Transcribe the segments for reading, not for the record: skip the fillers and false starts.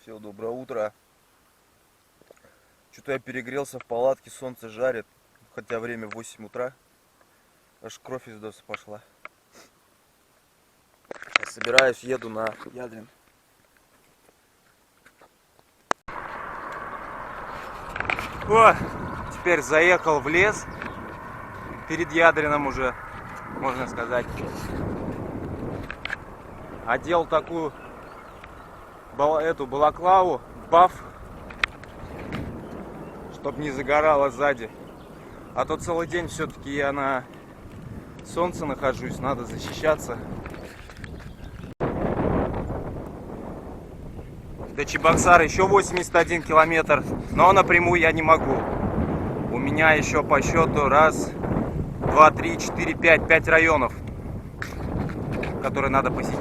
Всем доброе утро. Что-то я перегрелся в палатке, солнце жарит, хотя время 8 утра. Аж кровь из носа пошла. Сейчас собираюсь, еду на Ядрин. О, теперь заехал в лес. Перед Ядрином уже, можно сказать. Одел такую эту балаклаву, баф, чтобы не загорало сзади. А то целый день все-таки я на солнце нахожусь, надо защищаться. До Чебоксара еще 81 километр, но напрямую я не могу. У меня еще по счету 1, 2, 3, 4, 5 районов, которые надо посетить.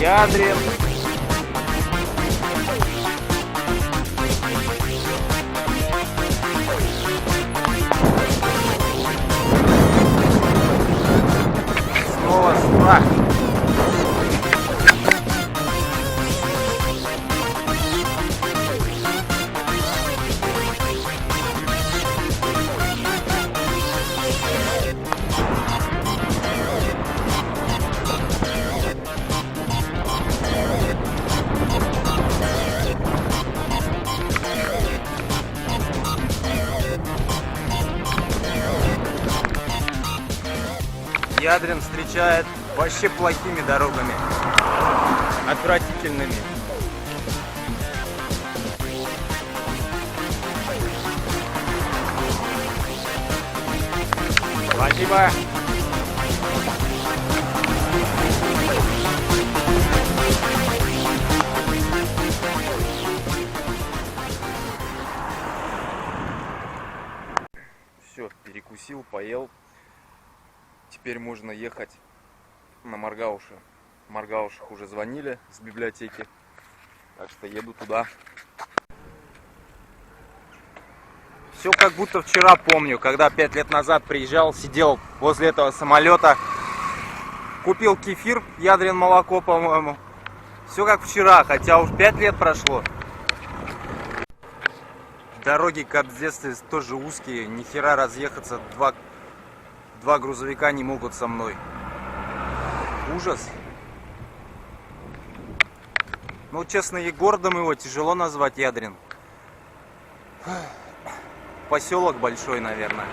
Ядрин. Снова страх. Ядрин встречает вообще плохими дорогами, отвратительными. Спасибо. Все, перекусил, поел. Теперь можно ехать на Маргауши. В Маргаушах уже звонили с библиотеки, так что еду туда. Все как будто вчера помню, когда 5 лет назад приезжал, сидел возле этого самолета, купил кефир, Ядрин молоко, по-моему. Все как вчера, хотя уж 5 лет прошло. Дороги, как в детстве, тоже узкие, ни хера разъехаться, два грузовика не могут со мной. Ужас. Ну, честно, и городом его тяжело назвать, Ядрин. Поселок большой, наверное.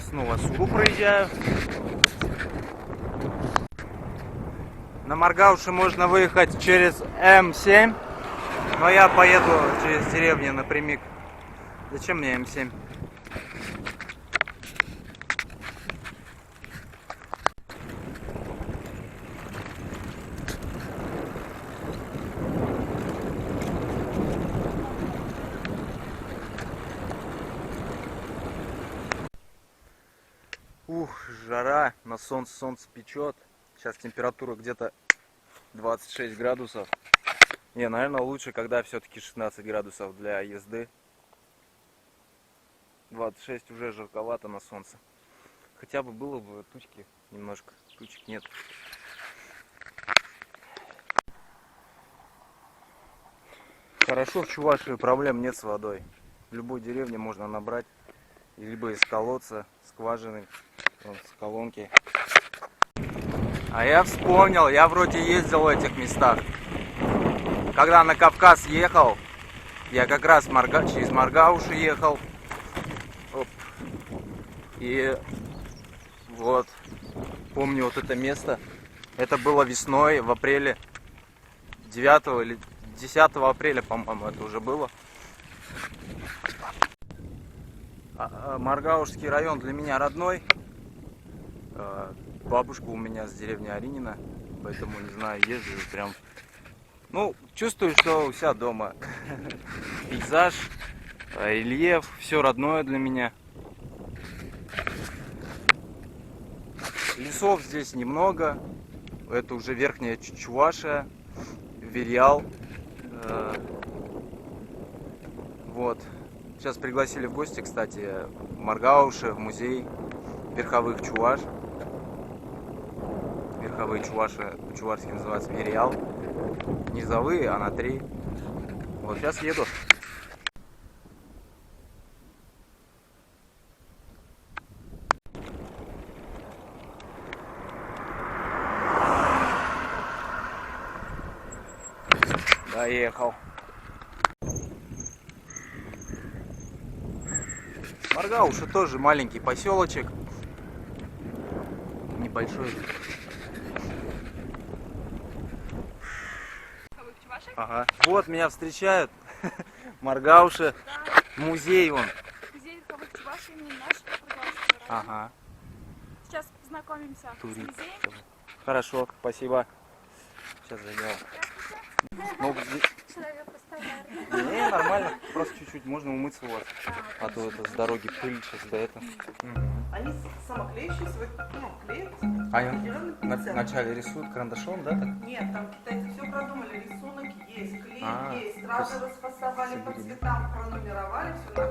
Снова Суру проезжаю. На Маргауши можно выехать через М7, но я поеду через деревню напрямик. Зачем мне М7? Жара, на солнце печет. Сейчас температура где-то 26 градусов. Не, наверное, лучше, когда все-таки 16 градусов для езды. 26 уже жарковато на солнце. Хотя бы было бы тучки немножко. Тучек нет. Хорошо, в Чувашии проблем нет с водой. В любой деревне можно набрать. Либо из колодца, скважины, с колонки. А я вспомнил, я вроде ездил в этих местах. Когда на Кавказ ехал, я как раз через Маргауши ехал. Оп. И вот, помню вот это место. Это было весной, в апреле. 9 или 10 апреля, по-моему, это уже было. Маргаушский район для меня родной. Бабушка у меня с деревни Аринина, поэтому, не знаю, езжу прям. Ну, чувствую, что у себя дома. Пейзаж, рельеф, все родное для меня. Лесов здесь немного. Это уже верхняя Чувашия, Верьял. Вот. Сейчас пригласили в гости, кстати, в Маргауши, в музей верховых чуваш. Верховые чуваши по-чувашски называются Верьял. Низовые, а на 3. Вот сейчас еду. Доехал. Маргауши тоже маленький поселочек. Небольшой. Ага. Вот меня встречают. Маргауши. Да, Музей вон. музей верховых чуваш имени нашего Маргаушского района. Ага. Сейчас познакомимся с Турист. музеем. Хорошо, спасибо. Сейчас зайдем. Ну, Человек постоянно. не, нормально. Просто чуть-чуть можно умыться у вас. А то это с дороги пыль сейчас до этого. Они самоклеющиеся, клеят. А определенный процент. вначале рисуют карандашом, да? Так? Нет, там китайцы все продумали. Рисунок есть, клей А, есть. то Сразу есть расфасовали по соберили. цветам, пронумеровали все на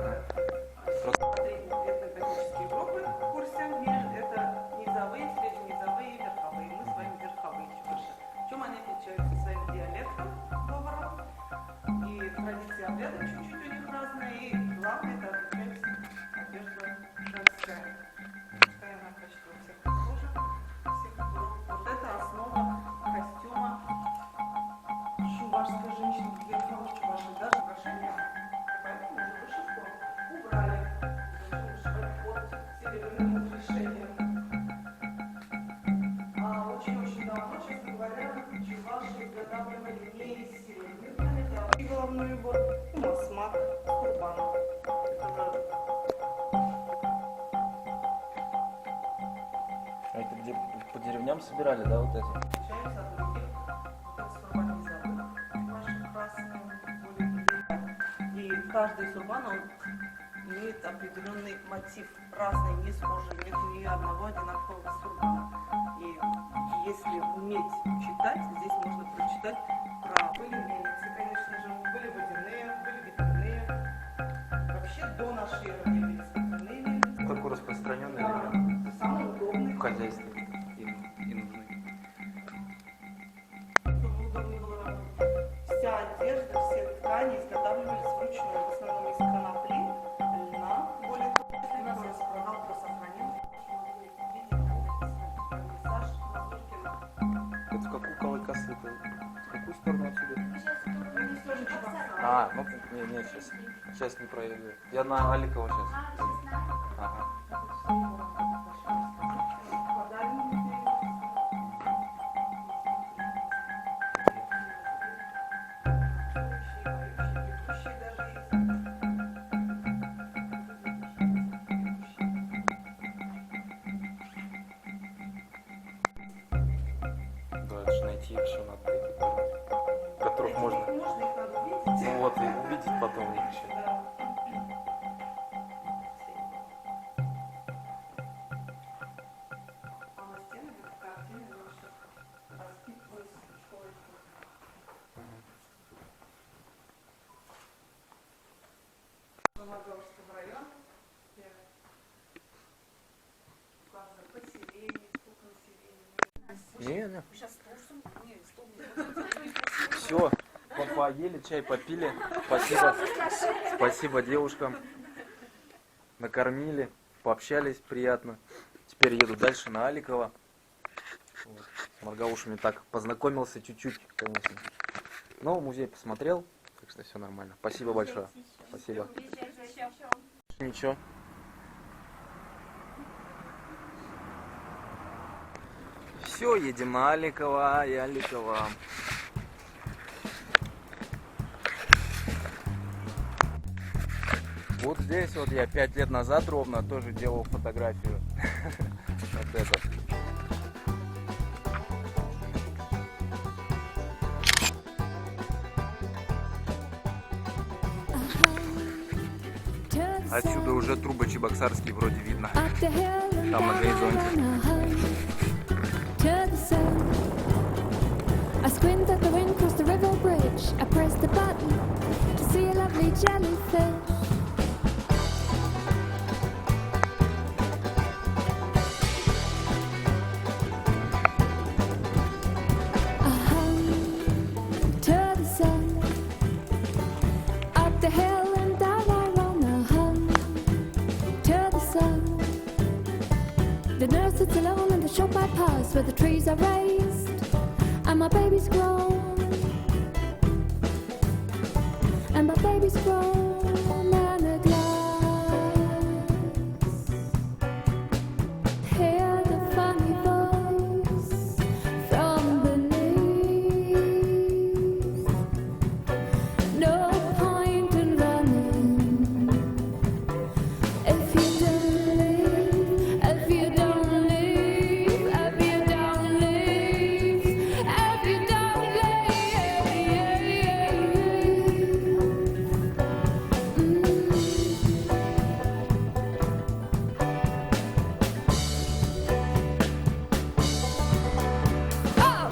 этнографические группы в курсе. Это низовые, средненизовые и верховые. Мы с вами верховые чуваши. В чем они отличаются своим диалектом говором? И традиции обряда чуть-чуть у них разные. И главное, это отличается одежда женская. Мужская она почти у всех похожа. Всех групп. Вот это основа костюма чувашской женщины, верховых чувашей, даже украшения. Поэтому уже вышивку убрали. Зачем вышивать под серебряным решением? А очень-очень давно, честно говоря, чуваши изготавливали не из серебряных монет, а и головной убор, и масмак, курбан. А это где по деревням собирали, да, вот эти? Отличаются от других, как сурбан низовых, чуваши красные, более длинные. И каждый сурбан, он имеет определенный мотив, разный, не схожий, нет ни одного одинакового сурбана. И если уметь читать, здесь можно прочитать про... Были мельницы, конечно же, были водяные, были ветряные. Вообще до нашей эры появились ветряные мельницы. Такой распространенный Да, элемент самый удобный. в хозяйстве. И нужны. Чтобы удобнее было работать. Вся одежда, все ткани изготавливались вручную, в основном из конопли, льна, более того. У нас распродал про сохранение. Вернисаж Мазуркина. Это в какую колокосы-то? В какую сторону отсюда? Принесешь чебоксары. А, ну, не, сейчас не проеду. Я на Аликова сейчас. Ага. Да, это же найти их еще надо, таких, которых можно. Можно, их надо увидеть. Ну вот, и увидеть потом их еще. Да. А на стенах это картины наших распитывают школы. Маргаушского района, где указано поселение, сколько населения. Не. Сейчас стул. Не, стул. Все, поели, чай попили. Спасибо. Спасибо девушкам. Накормили, пообщались приятно. Теперь еду дальше на Аликова. Вот. С Маргаушами так познакомился чуть-чуть, конечно. Но музей посмотрел, так что все нормально. Спасибо большое. Спасибо. Ничего. Все, едем на Аликова и Аликова. Вот здесь вот я 5 лет назад ровно тоже делал фотографию. Вот это. Отсюда уже трубы Чебоксарские вроде видно. Там Там на горизонте. I squint at the wind across the river bridge. I press the button to see a lovely jellyfish. I hung to the sun, up the hill and down I run. I hung to the sun. The nurse sits alone in the shop I pass, where the trees are raised and my baby's grown. And my baby's grown and a glass. Hear the funny voice from beneath. No point in running if you don't leave, if you don't leave, if you don't leave, if you don't leave. Oh!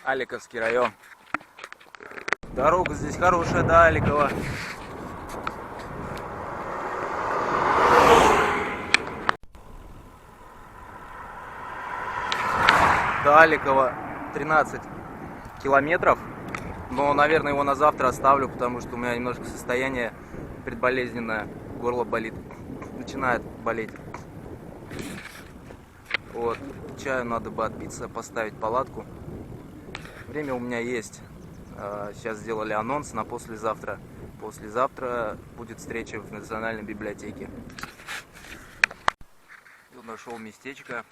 Аликовский район. Дорога здесь хорошая до Аликова. До Аликова 13 километров. Но, наверное, его на завтра оставлю, потому что у меня немножко состояние предболезненное. Горло болит. Начинает болеть. Вот. Чаю надо бы отпиться, поставить палатку. Время у меня есть. Сейчас сделали анонс на послезавтра. Послезавтра будет встреча в Национальной библиотеке. Тут нашел местечко.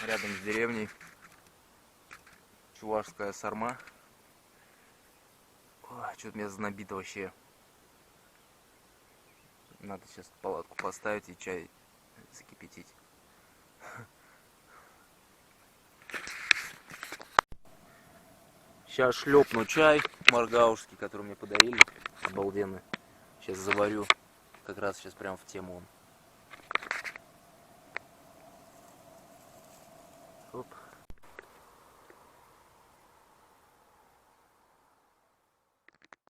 Рядом с деревней. Чувашская сарма. Что-то меня знобит вообще. Надо сейчас палатку поставить и чай закипятить. Сейчас шлепну чай маргаушский, который мне подарили. Обалденный. Сейчас заварю. Как раз сейчас прям в тему он.